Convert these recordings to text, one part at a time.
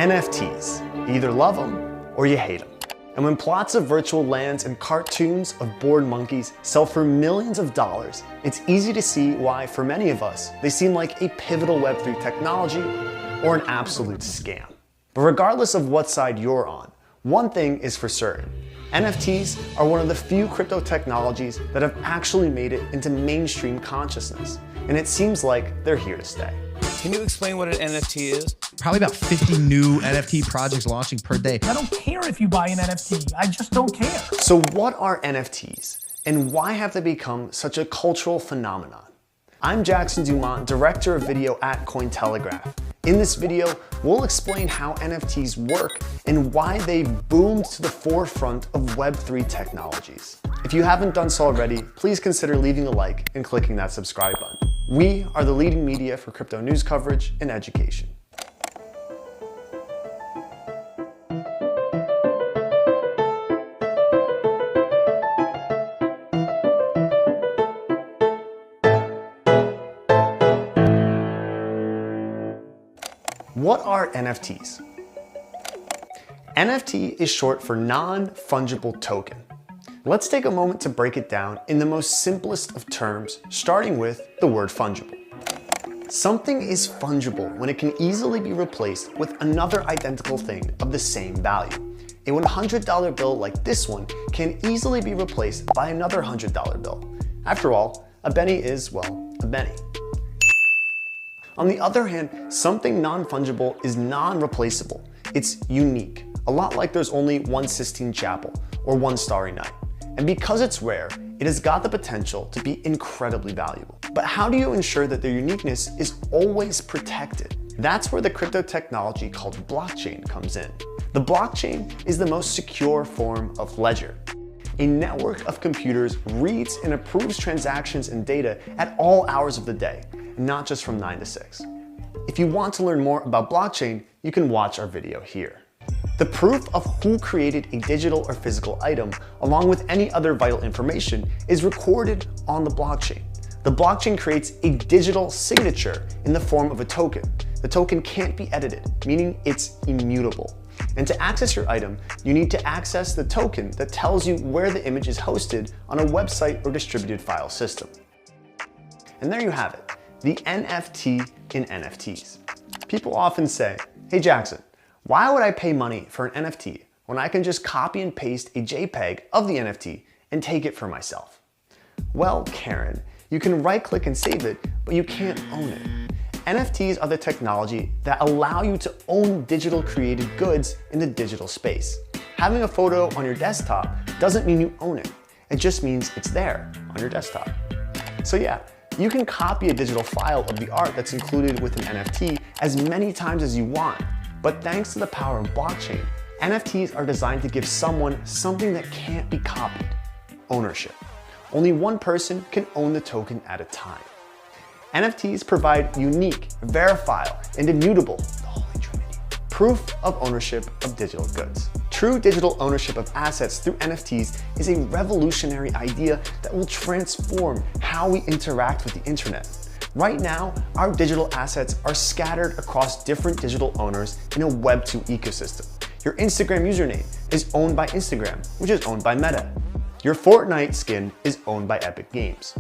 NFTs. You either love them or you hate them. And when plots of virtual lands and cartoons of bored monkeys sell for millions of dollars, it's easy to see why, for many of us, they seem like a pivotal Web3 technology or an absolute scam. But regardless of what side you're on, one thing is for certain. NFTs are one of the few crypto technologies that have actually made it into mainstream consciousness. And it seems like they're here to stay. Can you explain what an NFT is? Probably about 50 new NFT projects launching per day. I don't care if you buy an NFT. I just don't care. So what are NFTs and why have they become such a cultural phenomenon? I'm Jackson Dumont, Director of Video at Cointelegraph. In this video, we'll explain how NFTs work and why they've boomed to the forefront of Web3 technologies. If you haven't done so already, please consider leaving a like and clicking that subscribe button. We are the leading media for crypto news coverage and education. What are NFTs? NFT is short for non-fungible token. Let's take a moment to break it down in the most simplest of terms, starting with the word fungible. Something is fungible when it can easily be replaced with another identical thing of the same value. A $100 bill like this one can easily be replaced by another $100 bill. After all, a penny is, well, a penny. On the other hand, something non-fungible is non-replaceable. It's unique, a lot like there's only one Sistine Chapel or one Starry Night. And because it's rare, it has got the potential to be incredibly valuable. But how do you ensure that their uniqueness is always protected? That's where the crypto technology called blockchain comes in. The blockchain is the most secure form of ledger. A network of computers reads and approves transactions and data at all hours of the day, not just from 9 to 6. If you want to learn more about blockchain, you can watch our video here. The proof of who created a digital or physical item, along with any other vital information, is recorded on the blockchain. The blockchain creates a digital signature in the form of a token. The token can't be edited, meaning it's immutable. And to access your item, you need to access the token that tells you where the image is hosted on a website or distributed file system. And there you have it, the NFT in NFTs. People often say, hey Jackson, why would I pay money for an NFT when I can just copy and paste a JPEG of the NFT and take it for myself? Well, Karen, you can right-click and save it, but you can't own it. NFTs are the technology that allow you to own digital created goods in the digital space. Having a photo on your desktop doesn't mean you own it. It just means it's there on your desktop. So yeah, you can copy a digital file of the art that's included with an NFT as many times as you want. But thanks to the power of blockchain, NFTs are designed to give someone something that can't be copied: ownership. Only one person can own the token at a time. NFTs provide unique, verifiable, and immutable, the holy trinity, proof of ownership of digital goods. True digital ownership of assets through NFTs is a revolutionary idea that will transform how we interact with the internet. Right now, our digital assets are scattered across different digital owners in a Web2 ecosystem. Your Instagram username is owned by Instagram, which is owned by Meta. Your Fortnite skin is owned by Epic Games.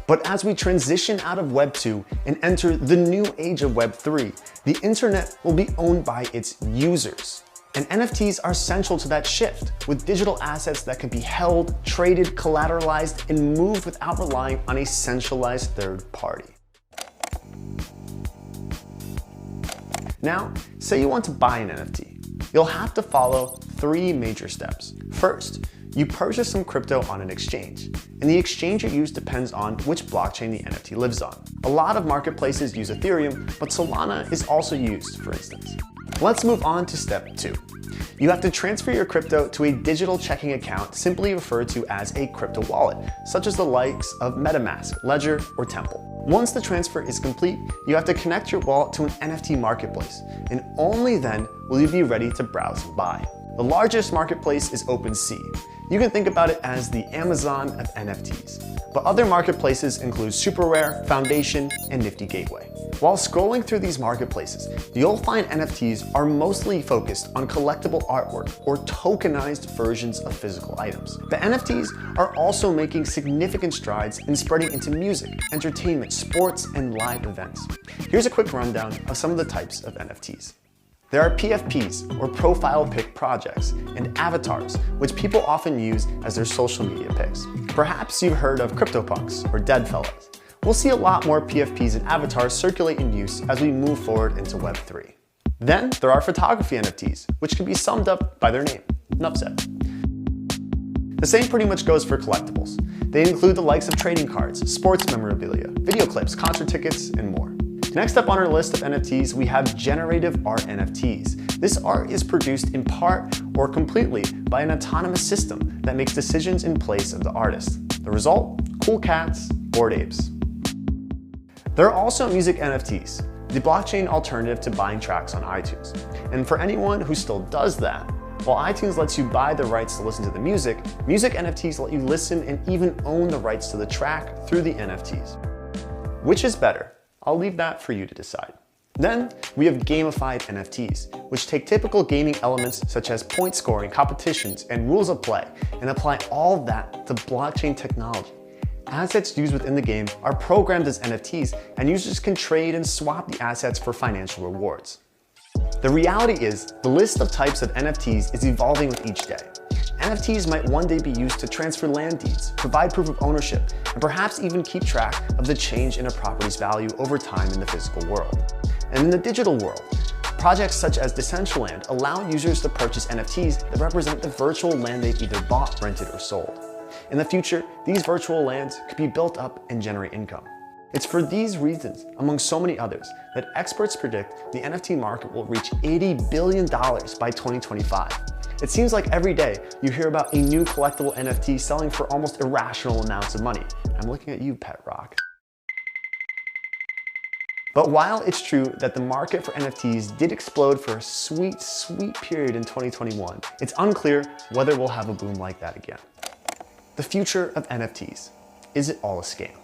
But as we transition out of Web 2 and enter the new age of Web 3, the internet will be owned by its users. And NFTs are central to that shift, with digital assets that can be held, traded, collateralized, and moved without relying on a centralized third party. Now, say you want to buy an NFT. You'll have to follow 3 major steps. First, you purchase some crypto on an exchange, and the exchange you use depends on which blockchain the NFT lives on. A lot of marketplaces use Ethereum, but Solana is also used, for instance. Let's move on to step 2. You have to transfer your crypto to a digital checking account simply referred to as a crypto wallet, such as the likes of MetaMask, Ledger, or Temple. Once the transfer is complete, you have to connect your wallet to an NFT marketplace, and only then will you be ready to browse and buy. The largest marketplace is OpenSea. You can think about it as the Amazon of NFTs. But other marketplaces include SuperRare, Foundation, and Nifty Gateway. While scrolling through these marketplaces, you'll find NFTs are mostly focused on collectible artwork or tokenized versions of physical items. The NFTs are also making significant strides in spreading into music, entertainment, sports, and live events. Here's a quick rundown of some of the types of NFTs. There are PFPs, or profile pic projects, and avatars, which people often use as their social media pics. Perhaps you've heard of CryptoPunks or Deadfellas. We'll see a lot more PFPs and avatars circulate in use as we move forward into Web3. Then there are photography NFTs, which can be summed up by their name, enough said. The same pretty much goes for collectibles. They include the likes of trading cards, sports memorabilia, video clips, concert tickets, and more. Next up on our list of NFTs, we have generative art NFTs. This art is produced in part or completely by an autonomous system that makes decisions in place of the artist. The result? Cool cats, bored apes. There are also music NFTs, the blockchain alternative to buying tracks on iTunes. And for anyone who still does that, while iTunes lets you buy the rights to listen to the music, music NFTs let you listen and even own the rights to the track through the NFTs. Which is better? I'll leave that for you to decide. Then we have gamified NFTs, which take typical gaming elements such as point scoring, competitions, and rules of play, and apply all that to blockchain technology. Assets used within the game are programmed as NFTs, and users can trade and swap the assets for financial rewards. The reality is, the list of types of NFTs is evolving with each day. NFTs might one day be used to transfer land deeds, provide proof of ownership, and perhaps even keep track of the change in a property's value over time in the physical world. And in the digital world, projects such as Decentraland allow users to purchase NFTs that represent the virtual land they've either bought, rented, or sold. In the future, these virtual lands could be built up and generate income. It's for these reasons, among so many others, that experts predict the NFT market will reach $80 billion by 2025. It seems like every day you hear about a new collectible NFT selling for almost irrational amounts of money. I'm looking at you, Pet Rock. But while it's true that the market for NFTs did explode for a sweet, sweet period in 2021, it's unclear whether we'll have a boom like that again. The future of NFTs. Is it all a scam?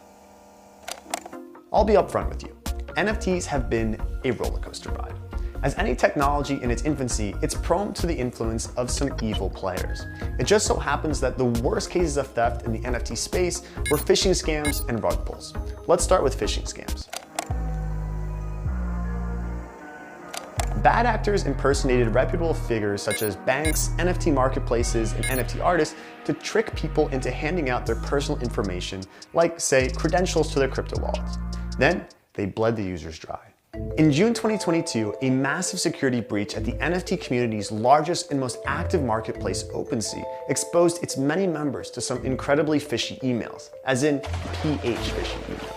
I'll be upfront with you. NFTs have been a roller coaster ride. As any technology in its infancy, it's prone to the influence of some evil players. It just so happens that the worst cases of theft in the NFT space were phishing scams and rug pulls. Let's start with phishing scams. Bad actors impersonated reputable figures such as banks, NFT marketplaces, and NFT artists to trick people into handing out their personal information, like, say, credentials to their crypto wallets. Then, they bled the users dry. In June 2022, a massive security breach at the NFT community's largest and most active marketplace, OpenSea, exposed its many members to some incredibly fishy emails, as in PH fishy emails.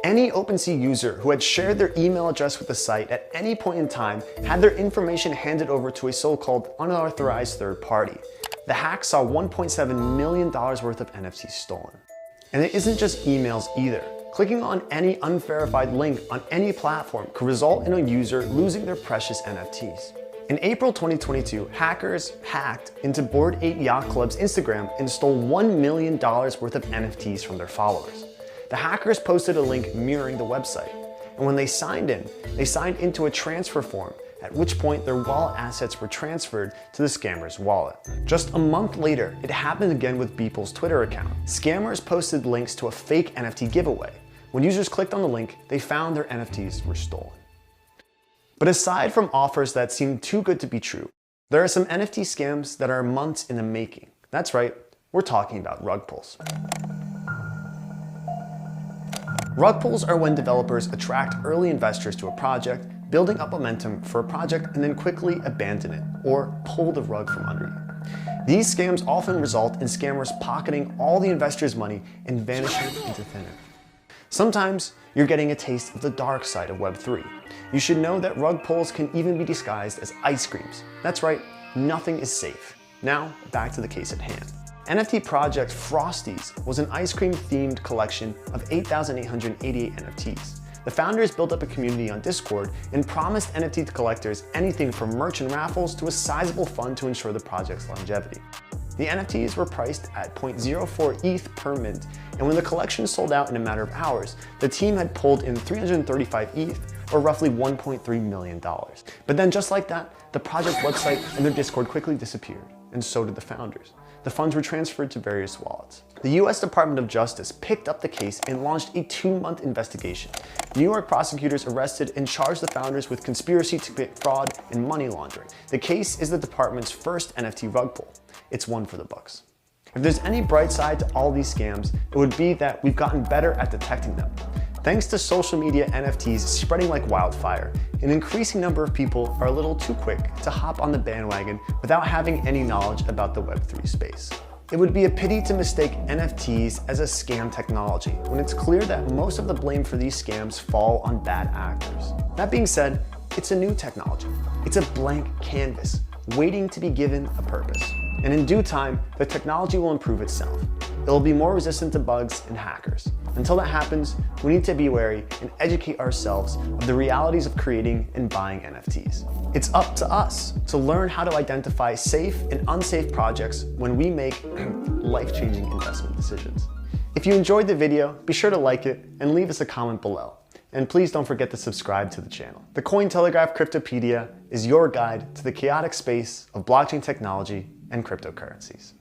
Any OpenSea user who had shared their email address with the site at any point in time had their information handed over to a so-called unauthorized third party. The hack saw $1.7 million worth of NFTs stolen. And it isn't just emails either. Clicking on any unverified link on any platform could result in a user losing their precious NFTs. In April 2022, hackers hacked into Bored Ape Yacht Club's Instagram and stole $1 million worth of NFTs from their followers. The hackers posted a link mirroring the website, and when they signed into a transfer form, at which point their wallet assets were transferred to the scammer's wallet. Just a month later, it happened again with Beeple's Twitter account. Scammers posted links to a fake NFT giveaway. When users clicked on the link, they found their NFTs were stolen. But aside from offers that seem too good to be true, there are some NFT scams that are months in the making. That's right, we're talking about rug pulls. Rug pulls are when developers attract early investors to a project, building up momentum for a project and then quickly abandon it or pull the rug from under you. These scams often result in scammers pocketing all the investors' money and vanishing into thin air. Sometimes you're getting a taste of the dark side of Web3. You should know that rug pulls can even be disguised as ice creams. That's right, nothing is safe. Now, back to the case at hand. NFT project Frosties was an ice cream themed collection of 8,888 NFTs. The founders built up a community on Discord and promised NFT collectors anything from merch and raffles to a sizable fund to ensure the project's longevity. The NFTs were priced at 0.04 ETH per mint, and when the collection sold out in a matter of hours, the team had pulled in 335 ETH, or roughly $1.3 million. But then just like that, the project website and their Discord quickly disappeared, and so did the founders. The funds were transferred to various wallets. The US Department of Justice picked up the case and launched a 2-month investigation. New York prosecutors arrested and charged the founders with conspiracy to commit fraud and money laundering. The case is the department's first NFT rug pull. It's one for the books. If there's any bright side to all these scams, it would be that we've gotten better at detecting them. Thanks to social media NFTs spreading like wildfire, an increasing number of people are a little too quick to hop on the bandwagon without having any knowledge about the Web3 space. It would be a pity to mistake NFTs as a scam technology when it's clear that most of the blame for these scams fall on bad actors. That being said, it's a new technology. It's a blank canvas waiting to be given a purpose. And in due time, the technology will improve itself. It will be more resistant to bugs and hackers. Until that happens, we need to be wary and educate ourselves of the realities of creating and buying NFTs. It's up to us to learn how to identify safe and unsafe projects when we make life-changing investment decisions. If you enjoyed the video, be sure to like it and leave us a comment below. And please don't forget to subscribe to the channel. The Cointelegraph Cryptopedia is your guide to the chaotic space of blockchain technology and cryptocurrencies.